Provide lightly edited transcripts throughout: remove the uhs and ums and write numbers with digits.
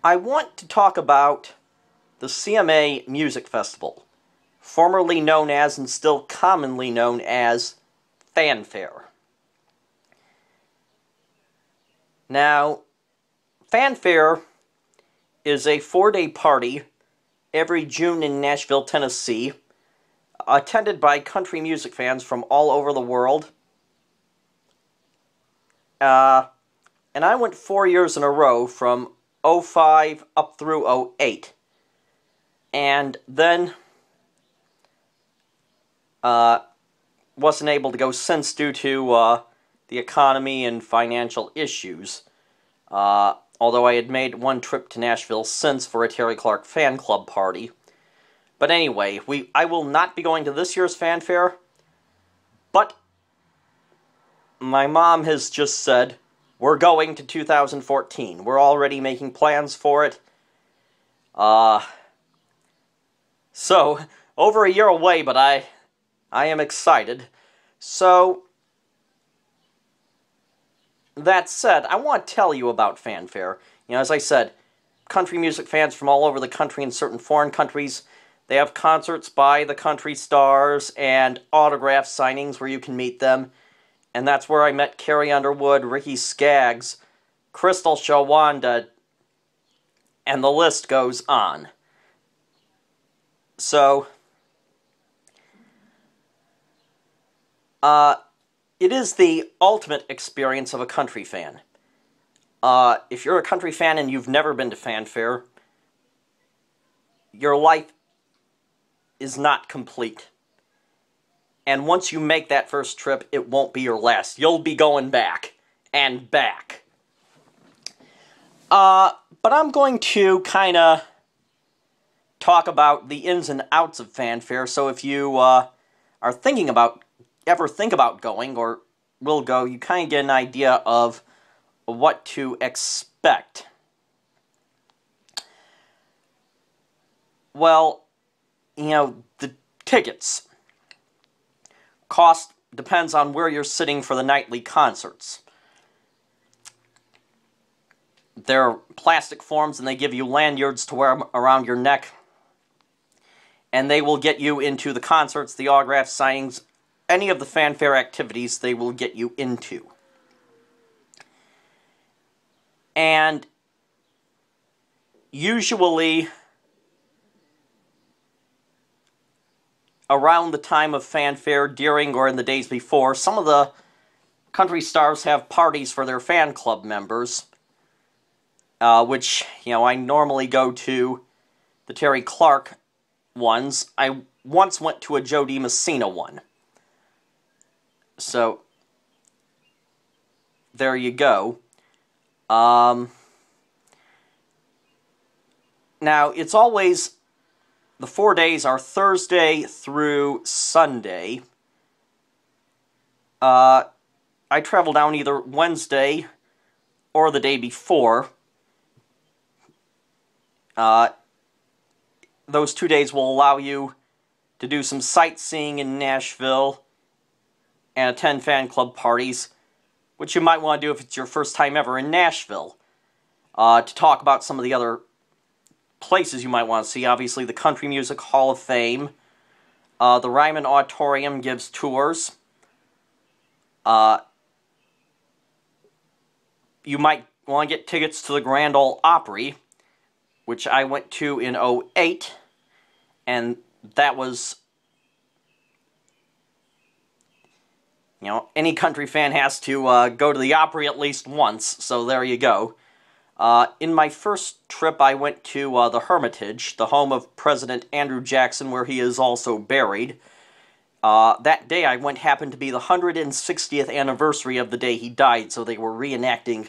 I want to talk about the CMA Music Festival, formerly known as and still commonly known as Fanfare. Now, Fanfare is a 4-day party every June in Nashville, Tennessee, attended by country music fans from all over the world. And I went 4 years in a row from 05 up through 08. And then wasn't able to go since due to the economy and financial issues. Although I had made one trip to Nashville since for a Terry Clark fan club party. But anyway, I will not be going to this year's Fanfare, but my mom has just said, we're going to 2014. We're already making plans for it. So, over a year away, but I am excited. So, that said, I want to tell you about Fanfare. You know, as I said, country music fans from all over the country and certain foreign countries, they have concerts by the country stars and autograph signings where you can meet them. And that's where I met Carrie Underwood, Ricky Skaggs, Crystal Shawanda, and the list goes on. So, it is the ultimate experience of a country fan. If you're a country fan and you've never been to Fanfare, your life is not complete. And once you make that first trip, it won't be your last. You'll be going back and back. But I'm going to kind of talk about the ins and outs of Fanfare, so if you are thinking about, ever think about going, or will go, you kind of get an idea of what to expect. Well, you know, the tickets cost depends on where you're sitting for the nightly concerts. They're plastic forms and they give you lanyards to wear around your neck. And they will get you into the concerts, the autograph signings, any of the Fanfare activities they will get you into. And usually around the time of Fanfare, during or in the days before, some of the country stars have parties for their fan club members, which, you know, I normally go to the Terry Clark ones. I once went to a Joe DiMessina one. So, there you go. Now, it's always, the 4 days are Thursday through Sunday. I travel down either Wednesday or the day before. Those 2 days will allow you to do some sightseeing in Nashville and attend fan club parties, which you might want to do if it's your first time ever in Nashville. To talk about some of the other places you might want to see. Obviously, the Country Music Hall of Fame. The Ryman Auditorium gives tours. You might want to get tickets to the Grand Ole Opry, which I went to in 08, and that was, you know, any country fan has to go to the Opry at least once, so there you go. In my first trip, I went to the Hermitage, the home of President Andrew Jackson, where he is also buried. That day I went happened to be the 160th anniversary of the day he died, so they were reenacting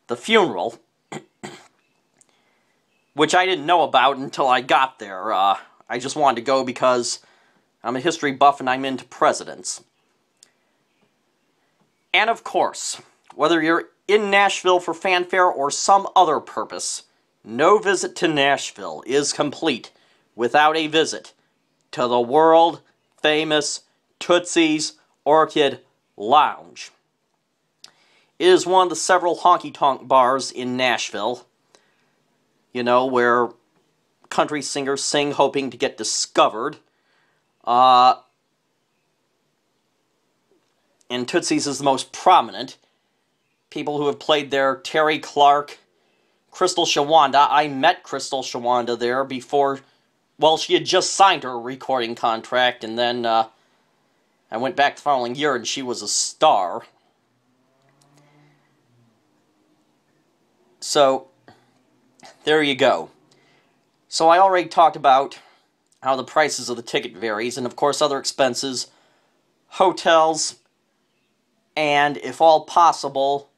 the funeral, which I didn't know about until I got there. I just wanted to go because I'm a history buff and I'm into presidents. And of course, whether you're in Nashville for Fanfare or some other purpose, no visit to Nashville is complete without a visit to the world-famous Tootsie's Orchid Lounge. It is one of the several honky-tonk bars in Nashville. you know, where country singers sing hoping to get discovered. And Tootsie's is the most prominent. People who have played there: Terry Clark, Crystal Shawanda. I met Crystal Shawanda there before, well, she had just signed her recording contract, and then I went back the following year, and she was a star. So, there you go. So I already talked about how the prices of the ticket varies, and of course other expenses, hotels, and if all possible,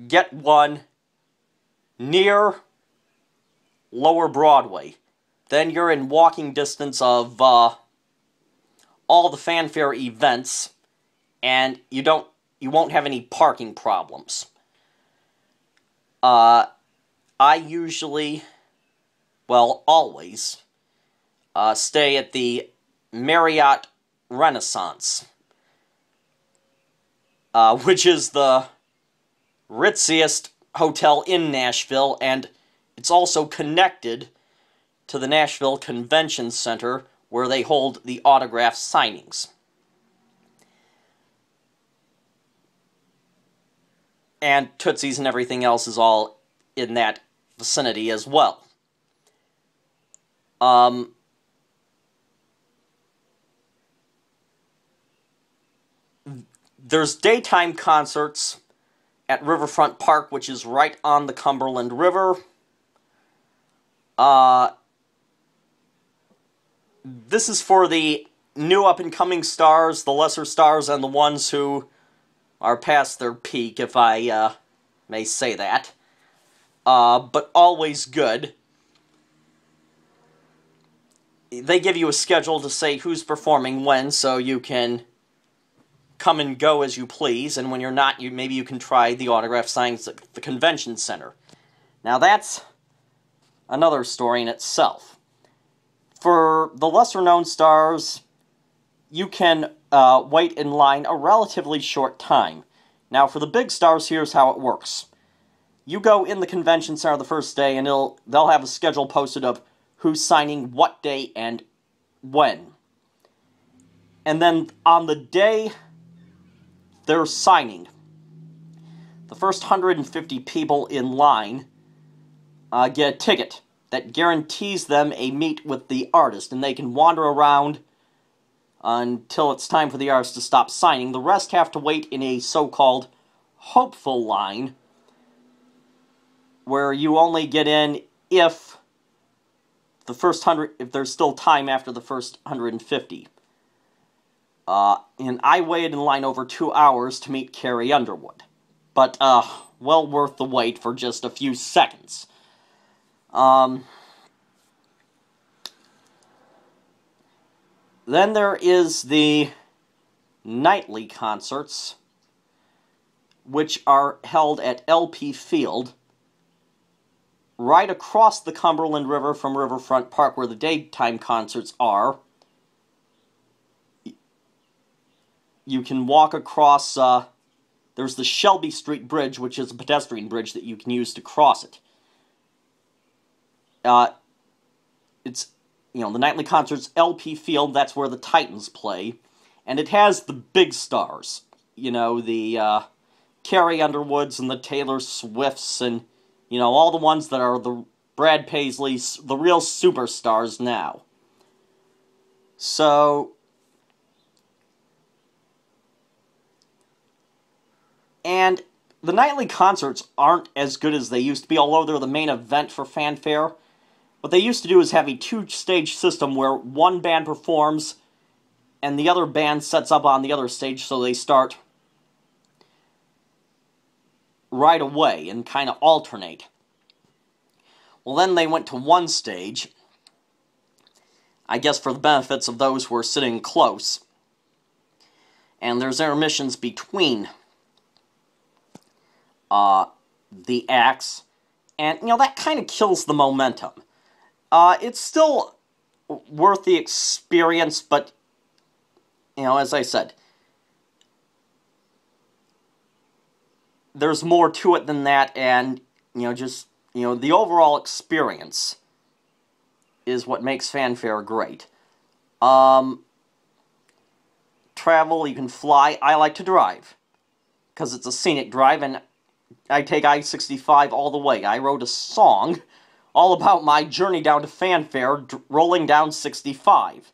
get one near Lower Broadway. Then you're in walking distance of all the fanfare events, and you won't have any parking problems. I usually, well, always, stay at the Marriott Renaissance, which is the ritziest hotel in Nashville, and it's also connected to the Nashville Convention Center, where they hold the autograph signings. And Tootsie's and everything else is all in that vicinity as well. There's daytime concerts at Riverfront Park, which is right on the Cumberland River. This is for the new up-and-coming stars, the lesser stars, and the ones who are past their peak, if I may say that. But always good. They give you a schedule to say who's performing when, so you can come and go as you please, and when you're not, maybe you can try the autograph signings at the convention center. Now that's another story in itself. For the lesser-known stars, you can wait in line a relatively short time. Now, for the big stars, here's how it works. You go in the convention center the first day, and they'll have a schedule posted of who's signing what day and when. And then on the day they're signing, the first 150 people in line get a ticket that guarantees them a meet with the artist, and they can wander around until it's time for the artist to stop signing. The rest have to wait in a so-called hopeful line, where you only get in if the first 100, if there's still time after the first 150. And I waited in line over 2 hours to meet Carrie Underwood. But, well worth the wait for just a few seconds. Then there is the nightly concerts, which are held at LP Field, right across the Cumberland River from Riverfront Park, where the daytime concerts are. You can walk across, there's the Shelby Street Bridge, which is a pedestrian bridge that you can use to cross it. It's, the nightly concerts, LP Field, that's where the Titans play. And it has the big stars, the Carrie Underwoods and the Taylor Swifts and, all the ones that are the Brad Paisleys, the real superstars now. So, and the nightly concerts aren't as good as they used to be, although they're the main event for fanfare. What they used to do is have a two-stage system where one band performs and the other band sets up on the other stage, so they start right away and kind of alternate. Well, then they went to one stage, I guess for the benefits of those who are sitting close. And there's intermissions between the acts, and, that kind of kills the momentum. It's still worth the experience, but, as I said, there's more to it than that, and, just the overall experience is what makes fanfare great. Travel, you can fly. I like to drive, because it's a scenic drive, and I take I-65 all the way. I wrote a song all about my journey down to fanfare, rolling down 65.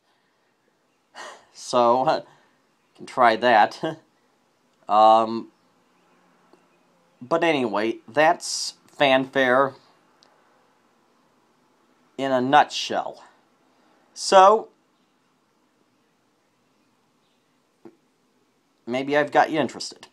So, you can try that. But anyway, that's fanfare in a nutshell. So, maybe I've got you interested.